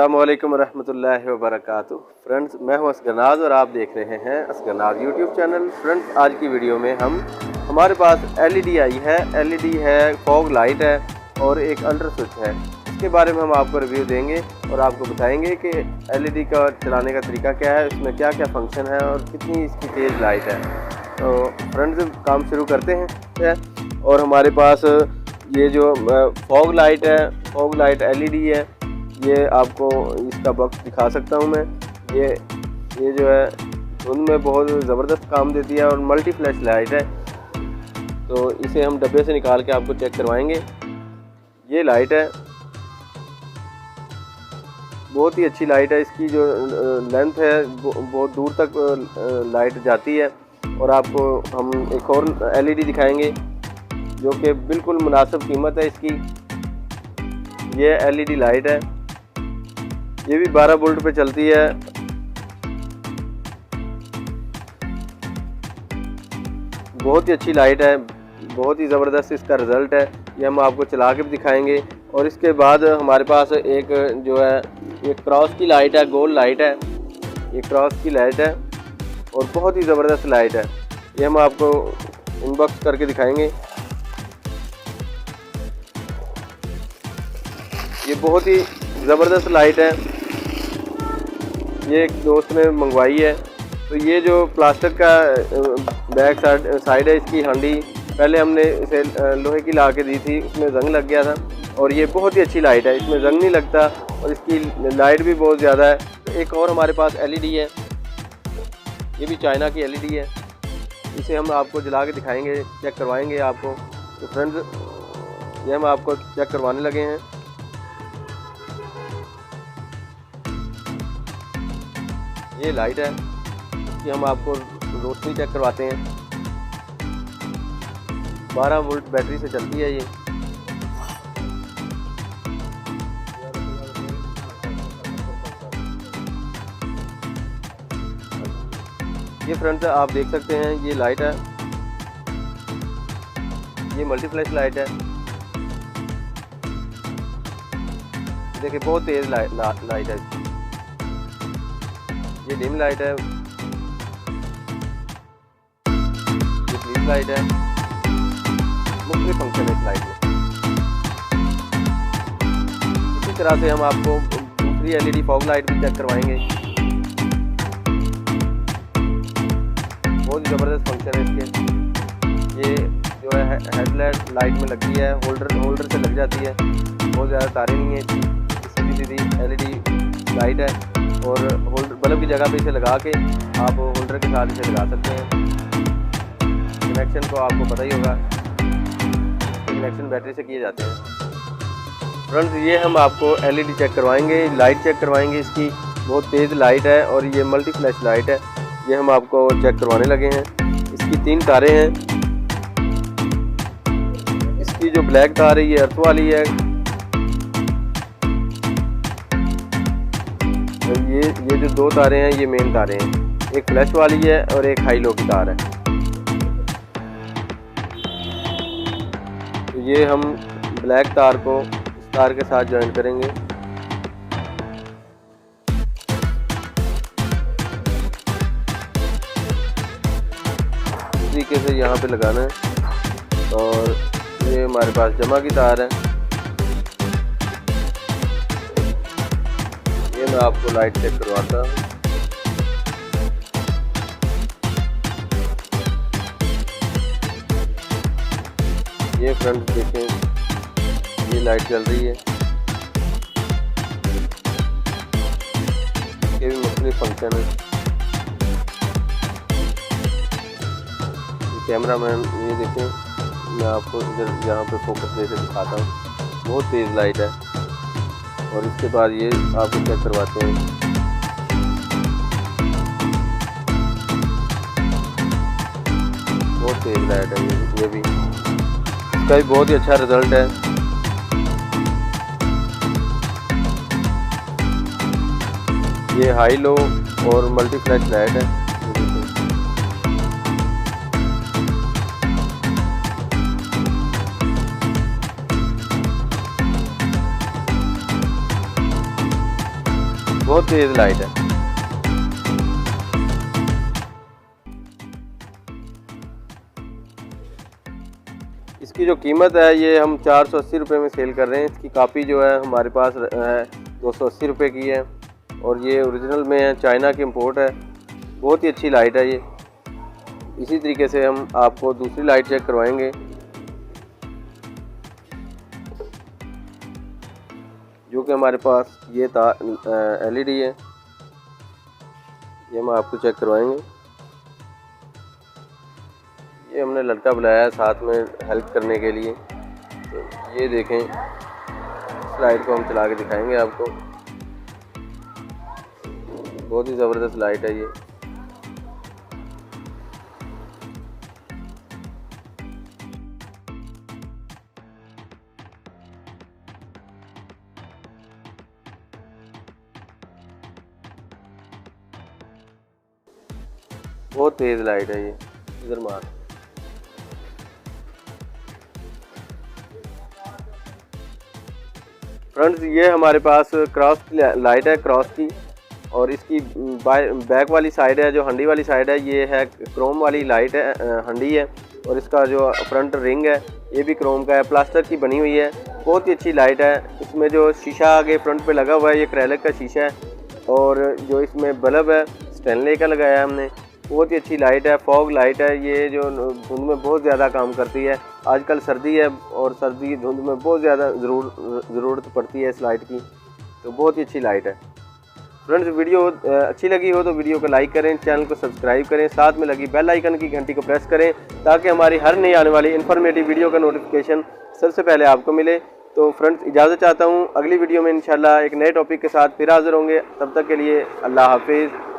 अस्सलाम वालेकुम रहमतुल्लाहि व बरकातुहू। फ्रेंड्स, मैं हूं असगरनाज और आप देख रहे हैं असगरनाज यूट्यूब चैनल। फ्रेंड्स, आज की वीडियो में हमारे पास एलईडी आई है। एलईडी है, फॉग लाइट है और एक अल्ट्रा स्विच है। इसके बारे में हम आपको रिव्यू देंगे और आपको बताएंगे कि एलईडी का चलाने का तरीका क्या है, इसमें क्या क्या फंक्शन है और कितनी इसकी तेज़ लाइट है। तो फ्रेंड्स, काम शुरू करते हैं। और हमारे पास ये जो फॉग लाइट है, फॉग लाइट एलईडी है, ये आपको इसका बॉक्स दिखा सकता हूँ मैं। ये जो है धुंध में बहुत ज़बरदस्त काम देती है और मल्टी फ्लैश लाइट है। तो इसे हम डब्बे से निकाल के आपको चेक करवाएंगे। ये लाइट है, बहुत ही अच्छी लाइट है। इसकी जो लेंथ है बहुत दूर तक लाइट जाती है। और आपको हम एक और एलईडी दिखाएंगे जो कि बिल्कुल मुनासिब कीमत है इसकी। ये एलईडी लाइट है, ये भी 12 वोल्ट पे चलती है। बहुत ही अच्छी लाइट है, बहुत ही ज़बरदस्त इसका रिज़ल्ट है। ये हम आपको चला के भी दिखाएंगे। और इसके बाद हमारे पास एक जो है ये क्रॉस की लाइट है, गोल लाइट है। ये क्रॉस की लाइट है और बहुत ही ज़बरदस्त लाइट है। ये हम आपको अनबॉक्स करके दिखाएंगे। ये बहुत ही ज़बरदस्त लाइट है, ये एक दोस्त ने मंगवाई है। तो ये जो प्लास्टिक का बैक साइड है इसकी हांडी, पहले हमने इसे लोहे की ला के दी थी, उसमें जंग लग गया था। और ये बहुत ही अच्छी लाइट है, इसमें जंग नहीं लगता और इसकी लाइट भी बहुत ज़्यादा है। तो एक और हमारे पास एलईडी है, ये भी चाइना की एलईडी है। इसे हम आपको जला के दिखाएंगे, चेक करवाएंगे आपको। तो फ्रेंड्स, ये हम आपको चेक करवाने लगे हैं। ये लाइट है, इसकी हम आपको रोशनी चेक करवाते हैं। 12 वोल्ट बैटरी से चलती है ये फ्रेंड्स आप देख सकते हैं, ये लाइट है, ये मल्टी फ्लैश लाइट है। देखिए बहुत तेज़ लाइट है। ये डिम लाइट है, ये फ्लिप लाइट है। मुख्तलिफ फंक्शन है इस लाइट में। इसी तरह से हम आपको दूसरी एलईडी फॉग लाइट भी चेक करवाएंगे। बहुत ज़बरदस्त फंक्शन है इसके। ये जो है हेडलाइट लाइट में लगती है, होल्डर से लग जाती है। बहुत ज़्यादा तारें नहीं है इसकी, सीधी एलईडी लाइट है। और होल्डर बल्ब की जगह पे इसे लगा के आप होल्डर के साथ इसे लगा सकते हैं। कनेक्शन को आपको पता ही होगा, कनेक्शन बैटरी से किए जाते हैं। फ्रेंड्स, ये हम आपको एलईडी चेक करवाएंगे, लाइट चेक करवाएंगे। इसकी बहुत तेज़ लाइट है और ये मल्टी फ्लैश लाइट है। ये हम आपको चेक करवाने लगे हैं। इसकी 3 तारें हैं। इसकी जो ब्लैक तार है ये अर्थ वाली है। ये जो 2 तारें हैं ये मेन तारें हैं, एक फ्लैश वाली है और एक हाई लो की तार है। तो ये हम ब्लैक तार को इस तार के साथ ज्वाइन करेंगे। इस तरीके से यहाँ पे लगाना है। और ये हमारे पास जमा की तार है। मैं आपको लाइट चेक करवाता हूँ। ये फ्रेंड्स देखें, ये लाइट चल रही है। इसके भी मुख्तलिफ फंक्शन है। कैमरा मैन ये देखें, मैं आपको इधर यहाँ पे फोकस लेके दिखाता हूँ। बहुत तेज़ लाइट है। और इसके बाद ये आपको चेक करवाते हैं। बहुत तेज लाइट है ये भी। इसका भी बहुत ही अच्छा रिजल्ट है। ये हाई लो और मल्टी फ्लैश लाइट है। बहुत तेज़ लाइट है। इसकी जो कीमत है ये हम 480 रुपये में सेल कर रहे हैं। इसकी कापी जो है हमारे पास है 280 रुपये की है और ये ओरिजिनल में है, चाइना की इंपोर्ट है। बहुत ही अच्छी लाइट है ये। इसी तरीके से हम आपको दूसरी लाइट चेक करवाएंगे जो कि हमारे पास ये LED है। ये हम आपको चेक करवाएंगे। ये हमने लड़का बुलाया है साथ में हेल्प करने के लिए। तो ये देखें, इस लाइट को हम चला के दिखाएंगे आपको। बहुत ही ज़बरदस्त लाइट है ये। बहुत तेज़ लाइट है ये। इधर मार। फ्रेंड्स, ये हमारे पास क्रॉस की लाइट है, क्रॉस की। और इसकी बैक वाली साइड है, जो हंडी वाली साइड है, ये है क्रोम वाली लाइट है, हंडी है। और इसका जो फ्रंट रिंग है ये भी क्रोम का है, प्लास्टर की बनी हुई है। बहुत ही अच्छी लाइट है। इसमें जो शीशा आगे फ्रंट पे लगा हुआ है ये एक्रेलिक का शीशा है। और जो इसमें बल्ब है स्टेनले का लगाया है हमने। बहुत ही अच्छी लाइट है, फॉग लाइट है ये, जो धुंध में बहुत ज़्यादा काम करती है। आजकल सर्दी है और सर्दी धुंध में बहुत ज़्यादा ज़रूरत पड़ती है इस लाइट की। तो बहुत ही अच्छी लाइट है। फ्रेंड्स, वीडियो अच्छी लगी हो तो वीडियो को लाइक करें, चैनल को सब्सक्राइब करें, साथ में लगी बेल आइकन की घंटी को प्रेस करें ताकि हमारी हर नई आने वाली इन्फॉर्मेटिव वीडियो का नोटिफिकेशन सबसे पहले आपको मिले। तो फ्रेंड्स, इजाज़त चाहता हूँ। अगली वीडियो में इंशाल्लाह एक नए टॉपिक के साथ फिर हाज़िर होंगे। तब तक के लिए अल्लाह हाफिज़।